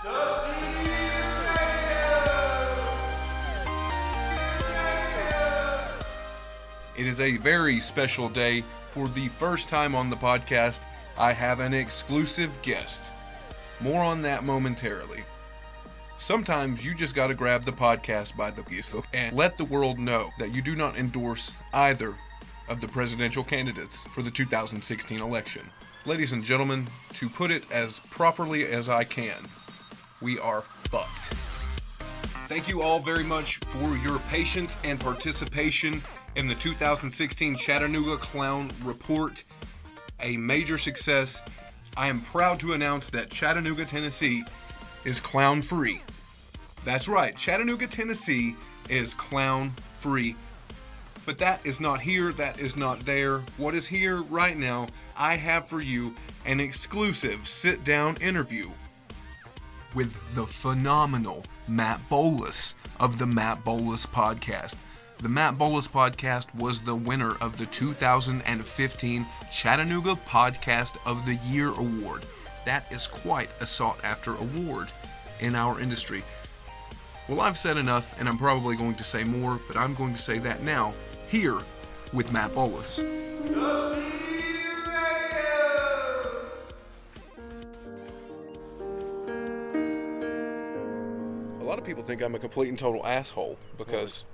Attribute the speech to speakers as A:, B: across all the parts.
A: It is a very special day. For the first time on the podcast, I have an exclusive guest. More on that momentarily. Sometimes you just gotta grab the podcast by the gizzle and let the world know that you do not endorse either of the presidential candidates for the 2016 election. Ladies and gentlemen, to put it as properly as I can, we are fucked. Thank you all very much for your patience and participation in the 2016 Chattanooga Clown Report. A major success. I am proud to announce that Chattanooga, Tennessee is clown free. That's right, Chattanooga, Tennessee is clown free. But that is not here, that is not there. What is here right now, I have for you an exclusive sit-down interview with the phenomenal Matt Bolus of the Matt Bolus Podcast. The Matt Bolus Podcast was the winner of the 2015 Chattanooga Podcast of the Year Award. That is quite a sought-after award in our industry. Well, I've said enough, and I'm probably going to say more, but I'm going to say that now, here with Matt Bolus. A lot of people think I'm a complete and total asshole because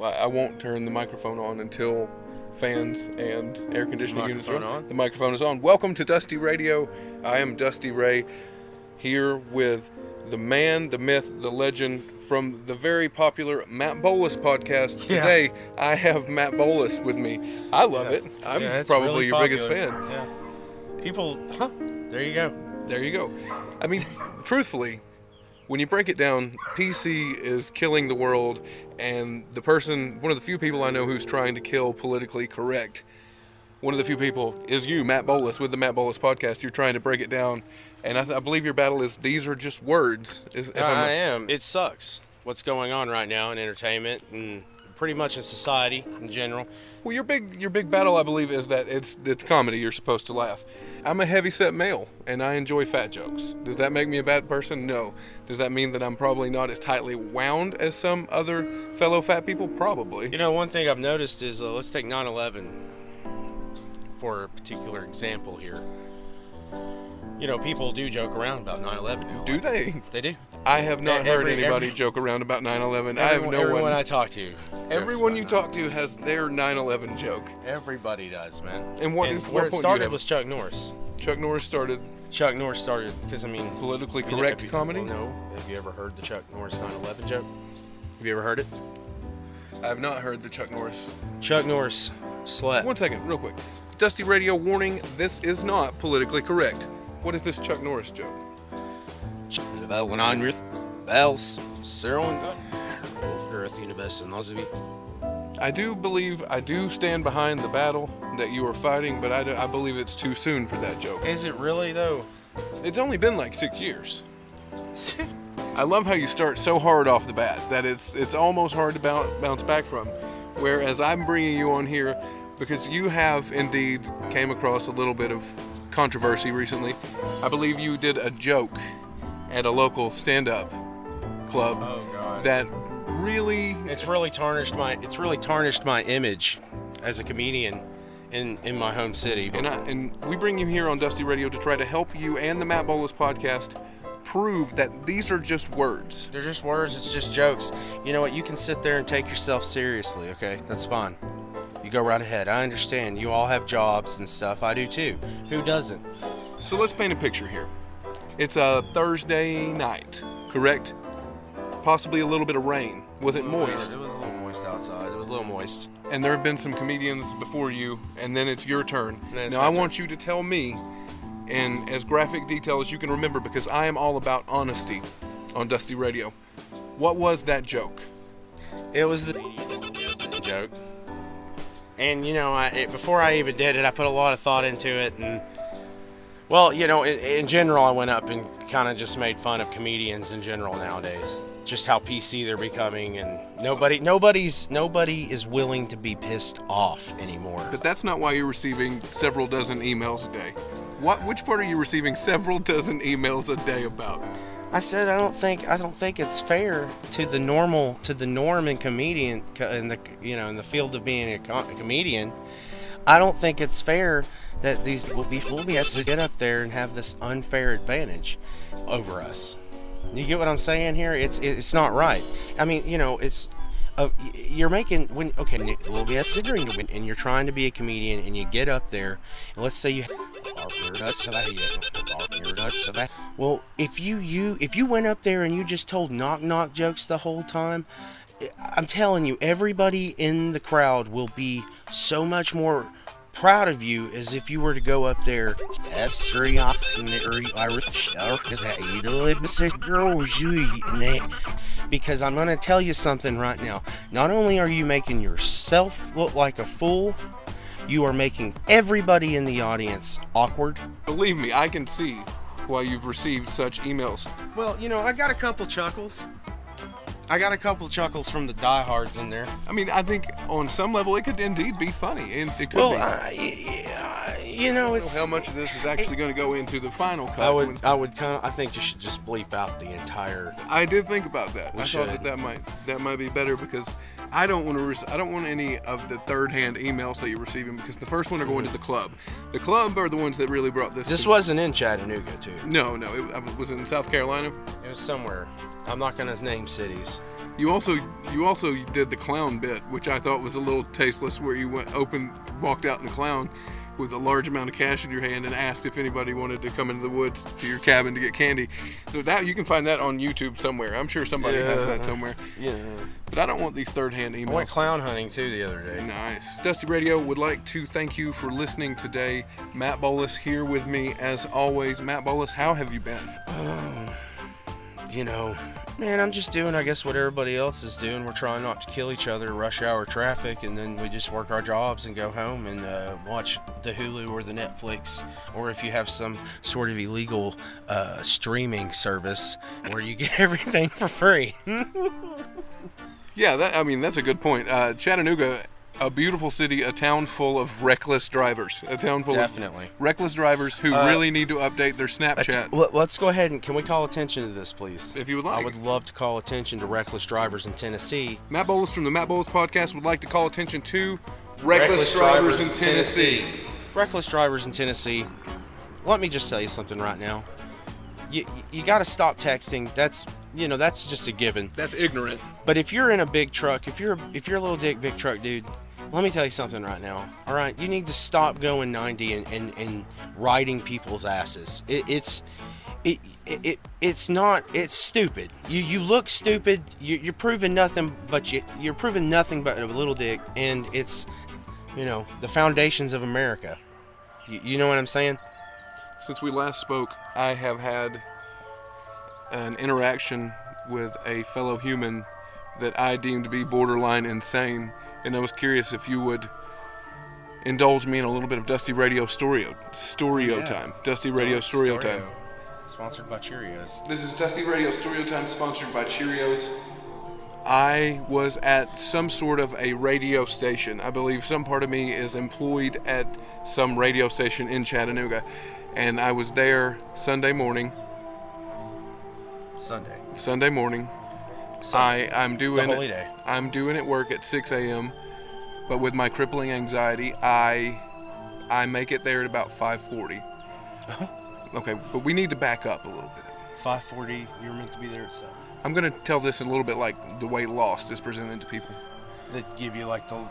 A: I won't turn the microphone on until fans and air conditioning units are on. The microphone is on. Welcome to Dusty Radio. I am Dusty Ray, here with the man, the myth, the legend from the very popular Matt Bolus Podcast.
B: Yeah.
A: Today, I have Matt Bolus with me. I love it. I'm probably
B: really
A: your biggest fan.
B: Yeah. People, there you go.
A: There you go. I mean, truthfully, when you break it down, PC is killing the world, and one of the few people I know who's trying to kill politically correct, one of the few people is you, Matt Bolus, with the Matt Bolus Podcast. You're trying to break it down, and I believe your battle is these are just words.
B: I am. It sucks what's going on right now in entertainment and pretty much in society in general.
A: Well, your big battle, I believe, is that it's comedy. You're supposed to laugh. I'm a heavy-set male, and I enjoy fat jokes. Does that make me a bad person? No. Does that mean that I'm probably not as tightly wound as some other fellow fat people? Probably.
B: You know, one thing I've noticed is, let's take 9/11 for a particular example here. You know, people do joke around about 9/11 now.
A: Do they?
B: They do.
A: I have not heard anybody joke around about 9/11. I have no one.
B: Everyone I talk to.
A: Everyone you talk to has their 9/11 joke.
B: Everybody does, man.
A: And
B: where it started was Chuck Norris.
A: Chuck Norris started
B: because, I mean...
A: politically correct comedy?
B: No. Have you ever heard the Chuck Norris 9/11 joke? Have you ever heard it?
A: I have not heard the Chuck Norris.
B: Chuck Norris slept.
A: 1 second, real quick. Dusty Radio warning, this is not politically correct. What is this Chuck Norris joke?
B: When I'm with bells, Cyril and God, Earth, Universe, and those of you.
A: I do stand behind the battle that you are fighting, but I believe it's too soon for that joke.
B: Is it really, though?
A: It's only been like 6 years. I love how you start so hard off the bat that it's almost hard to bounce back from. Whereas I'm bringing you on here because you have indeed came across a little bit of controversy recently. I believe you did a joke at a local stand-up club that really
B: it's really tarnished my image as a comedian in my home city.
A: And we bring you here on Dusty Radio to try to help you and the Matt Bolus Podcast prove that these are just words.
B: They're just words. It's just jokes. You know what? You can sit there and take yourself seriously. Okay, that's fine. You go right ahead. I understand. You all have jobs and stuff. I do too. Who doesn't?
A: So let's paint a picture here. It's a Thursday night, correct? Possibly a little bit of rain. Was it moist?
B: It was a little moist outside. It was a little moist.
A: And there have been some comedians before you, and then it's your turn. Now I want you to tell me in as graphic detail as you can remember, because I am all about honesty on Dusty Radio. What was that joke?
B: It was the joke. And, you know, before I even did it, I put a lot of thought into it. And, well, you know, in general, I went up and kind of just made fun of comedians in general nowadays. Just how PC they're becoming, and nobody is willing to be pissed off anymore.
A: But that's not why you're receiving several dozen emails a day. Which part are you receiving several dozen emails a day about?
B: I said I don't think it's fair to the norm in comedian in the field of being a comedian. I don't think it's fair that these will be has to get up there and have this unfair advantage over us. You get what I'm saying here? It's not right. I mean, it's you're making when we'll be considering and you're trying to be a comedian and you get up there and let's say you. Well, if you went up there and you just told knock jokes the whole time, I'm telling you, everybody in the crowd will be so much more proud of you as if you were to go up there. Because I'm going to tell you something right now. Not only are you making yourself look like a fool, you are making everybody in the audience awkward.
A: Believe me, I can see why you've received such emails.
B: Well, I got a couple chuckles. From the diehards in there.
A: I mean, I think on some level it could indeed be funny, and it could be.
B: It's
A: how much of this is actually going to go into the final cut.
B: I think you should just bleep out the entire.
A: I did think about that. I
B: should.
A: thought that might be better because I don't want any of the third-hand emails that you're receiving because the first one are going to the club. The club are the ones that really brought this.
B: This wasn't in Chattanooga, too.
A: No, it was in South Carolina.
B: It was somewhere. I'm not gonna name cities.
A: You also did the clown bit, which I thought was a little tasteless, where you walked out in the clown with a large amount of cash in your hand and asked if anybody wanted to come into the woods to your cabin to get candy. That you can find that on YouTube somewhere. I'm sure somebody has that somewhere.
B: Yeah.
A: But I don't want these third-hand emails.
B: I went clown hunting too the other day.
A: Nice. Dusty Radio would like to thank you for listening today. Matt Bolus here with me as always. Matt Bolus, how have you been?
B: Man, I'm just doing, I guess, what everybody else is doing. We're trying not to kill each other, rush hour traffic, and then we just work our jobs and go home and watch the Hulu or the Netflix, or if you have some sort of illegal streaming service where you get everything for free.
A: Yeah, that's a good point. Chattanooga, a beautiful city, a town full of reckless drivers. A town full
B: Definitely.
A: of reckless drivers who really need to update their Snapchat.
B: Let's go ahead and can we call attention to this, please?
A: If you would like.
B: I would love to call attention to reckless drivers in Tennessee.
A: Matt Bolus from the Matt Bolus Podcast would like to call attention to reckless drivers in Tennessee.
B: Reckless drivers in Tennessee. Let me just tell you something right now. You got to stop texting. That's just a given.
A: That's ignorant.
B: But if you're in a big truck, if you're a little dick big truck dude, let me tell you something right now. All right, you need to stop going 90 and riding people's asses. It's stupid. You look stupid. You're proving nothing, but you're proving nothing but a little dick, and it's the foundations of America. You know what I'm saying?
A: Since we last spoke, I have had an interaction with a fellow human that I deemed to be borderline insane, and I was curious if you would indulge me in a little bit of Dusty Radio Storio time. Dusty Radio Storio time.
B: Sponsored by Cheerios.
A: This is Dusty Radio Storio time, sponsored by Cheerios. I was at some sort of a radio station. I believe some part of me is employed at some radio station in Chattanooga, and I was there Sunday morning. I'm doing
B: the holy day.
A: I'm doing it work at 6 a.m. But with my crippling anxiety, I make it there at about 5:40. Okay, but we need to back up a little bit.
B: 5:40. You're meant to be there at 7.
A: I'm gonna tell this a little bit like the way Lost is presented to people.
B: They give you like the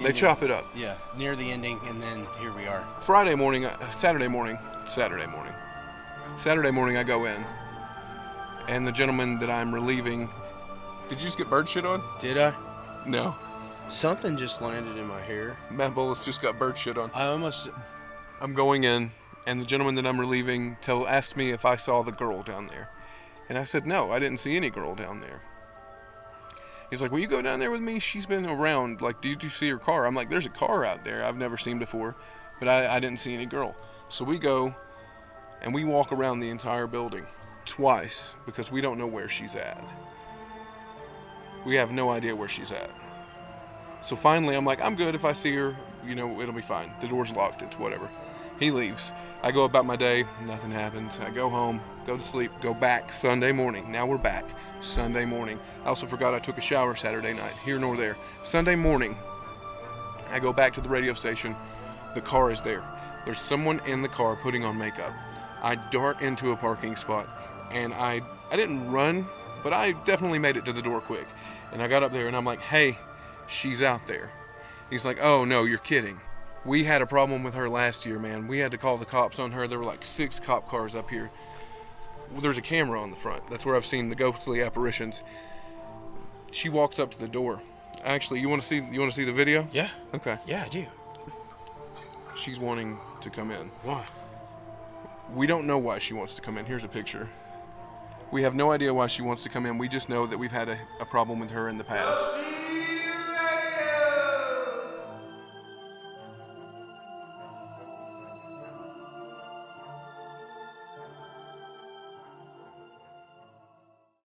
A: They chop it up.
B: Yeah, near the ending, and then here we are.
A: Saturday morning, I go in, and the gentleman that I'm relieving. Did you just get bird shit on?
B: Did I?
A: No.
B: Something just landed in my hair.
A: Matt Bolus just got bird shit on.
B: I'm
A: going in, and the gentleman that I'm relieving asked me if I saw the girl down there. And I said, no, I didn't see any girl down there. He's like, will you go down there with me? She's been around. Like, did you see her car? I'm like, there's a car out there I've never seen before, but I didn't see any girl. So we go, and we walk around the entire building twice because we don't know where she's at. We have no idea where she's at. So finally, I'm like, I'm good. If I see her, it'll be fine. The door's locked. It's whatever. He leaves. I go about my day, nothing happens. I go home, go to sleep, go back Sunday morning. Now we're back Sunday morning. I also forgot I took a shower Saturday night, here nor there. Sunday morning, I go back to the radio station. The car is there. There's someone in the car putting on makeup. I dart into a parking spot, and I didn't run, but I definitely made it to the door quick. And I got up there, and I'm like, hey, she's out there. He's like, oh, no, you're kidding. We had a problem with her last year, man. We had to call the cops on her. There were like 6 cop cars up here. Well, there's a camera on the front. That's where I've seen the ghostly apparitions. She walks up to the door. Actually, you want to see the video?
B: Yeah.
A: Okay.
B: Yeah, I do.
A: She's wanting to come in.
B: Why?
A: We don't know why she wants to come in. Here's a picture. We have no idea why she wants to come in. We just know that we've had a problem with her in the past.